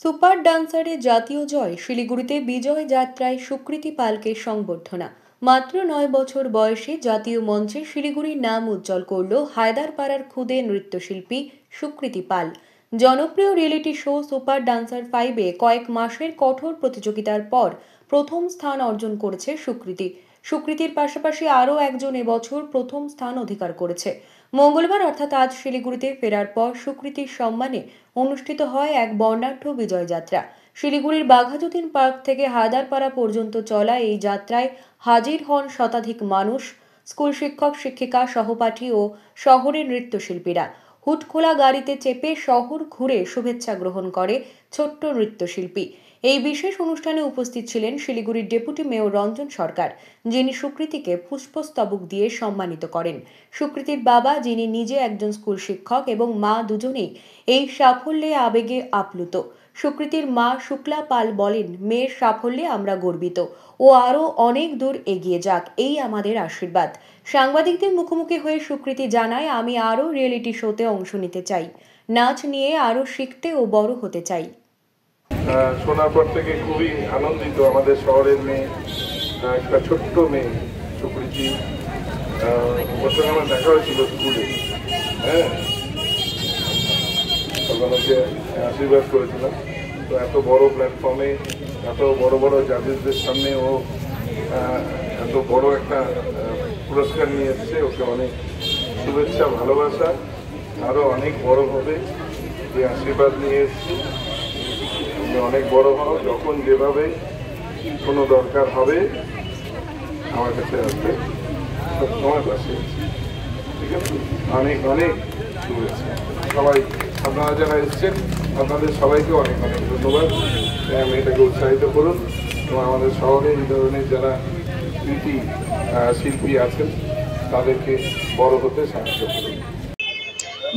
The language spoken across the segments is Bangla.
সুপার ডান্সারে জাতীয় জয়, শিলিগুড়িতে বিজয় যাত্রায় সুকৃতি পালকে সংবর্ধনা। মাত্র ৯ বছর বয়সে জাতীয় মঞ্চে শিলিগুড়ির নাম উজ্জ্বল করল হায়দারপাড়ার খুদে নৃত্যশিল্পী সুকৃতি পাল। জনপ্রিয় রিয়েলিটি শো সুপার ডান্সার 5-এ কয়েক মাসের কঠোর প্রতিযোগিতার পর প্রথম স্থান অর্জন করেছে সুকৃতির পাশাপাশি আরও একজন এবছর প্রথম স্থান অধিকার করেছে। মঙ্গলবার অর্থাৎ আজ শিলিগুড়িতে ফেরার পর সুকৃতির সম্মানে অনুষ্ঠিত হয় এক বর্ণাঢ্য বিজয় যাত্রা। শিলিগুড়ির বাঘাযতীন পার্ক থেকে হায়দারপাড়া পর্যন্ত চলা এই যাত্রায় হাজির হন শতাধিক মানুষ, স্কুল শিক্ষক শিক্ষিকা, সহপাঠী ও শহরের নৃত্যশিল্পীরা। হুটখোলা গাড়িতে চেপে শহর ঘুরে শুভেচ্ছা গ্রহণ করে ছোট্ট নৃত্যশিল্পী। এই বিশেষ অনুষ্ঠানে উপস্থিত ছিলেন শিলিগুড়ির ডেপুটি মেয়র রঞ্জন সরকার, যিনি সুকৃতিকে পুষ্পস্তবক দিয়ে সম্মানিত করেন। সুকৃতির বাবা, যিনি নিজে একজন স্কুল শিক্ষক, এবং মা দুজনেই এই সাফল্যে আবেগে আপ্লুত। সুকৃতির মা শুক্লা পাল বলেন, মেয়ের সাফল্যে আমরা গর্বিত, ও আরও অনেক দূর এগিয়ে যাক, এই আমাদের আশীর্বাদ। সাংবাদিকদের মুখোমুখি হয়ে সুকৃতি জানায়, আমি আরও রিয়েলিটি শোতে অংশ নিতে চাই, নাচ নিয়ে আরও শিখতে ও বড় হতে চাই। শোনার পর থেকে খুবই আনন্দিত। আমাদের শহরের মেয়ে, একটা ছোট্ট মেয়ে সুকৃতি, ওর সঙ্গে আমার দেখা হয়েছিল স্কুলে। তখন ওকে আশীর্বাদ করেছিলাম। তো এত বড় প্ল্যাটফর্মে, এত বড় বড় জাজেসদের সামনে ও এত বড় একটা পুরস্কার নিয়ে এসছে। ওকে অনেক শুভেচ্ছা, ভালোবাসা, আরও অনেক বড় হবে এই আশীর্বাদ নিয়ে এসছি। অনেক বড় হও, যখন যেভাবে কোনো দরকার হবে আমার কাছে আসবে, সবসময় পাশে। ঠিক আছে, অনেক অনেক শুভেচ্ছা। সবাই আপনারা যারা এসছেন, আপনাদের সবাইকে অনেক অনেক ধন্যবাদ। মেয়েটাকে উৎসাহিত করুন এবং আমাদের শহরে এই ধরনের যারা কৃতি শিল্পী আছেন তাদেরকে বড় হতে সাহায্য করুন।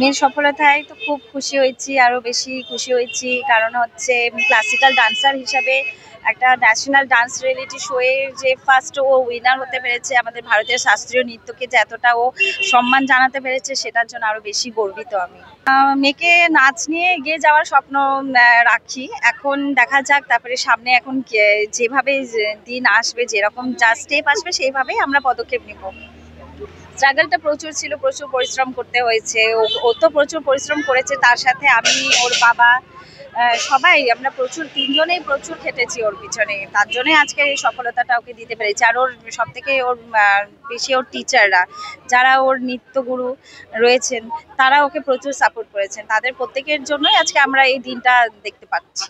মেয়ের সফলতায় তো খুব খুশি হয়েছি, আরও বেশি খুশি হয়েছি কারণ হচ্ছে ক্লাসিক্যাল ডান্সার হিসাবে একটা ন্যাশনাল ডান্স রিয়েলিটি শোয়ের যে ফার্স্ট ও উইনার হতে পেরেছে, আমাদের ভারতের শাস্ত্রীয় নৃত্যকে যে এতটা ও সম্মান জানাতে পেরেছে, সেটার জন্য আরও বেশি গর্বিত আমি। মেয়েকে নাচ নিয়ে এগিয়ে যাওয়ার স্বপ্ন রাখি, এখন দেখা যাক। তারপরে সামনে এখন যেভাবে দিন আসবে, যেরকম যা স্টেপ আসবে, সেইভাবেই আমরা পদক্ষেপ নিব। স্ট্রাগলটা প্রচুর ছিল, প্রচুর পরিশ্রম করতে হয়েছে। ও তো প্রচুর পরিশ্রম করেছে, তার সাথে আমি, ওর বাবা, সবাই আমরা তিনজনেই প্রচুর খেটেছি ওর পিছনে। তার জন্যই আজকে এই সফলতাটা ওকে দিতে পেরেছি। আর ওর সবথেকে বেশি ওর টিচাররা, যারা ওর নৃত্যগুরু রয়েছেন, তারা ওকে প্রচুর সাপোর্ট করেছেন। তাদের প্রত্যেকের জন্যই আজকে আমরা এই দিনটা দেখতে পাচ্ছি।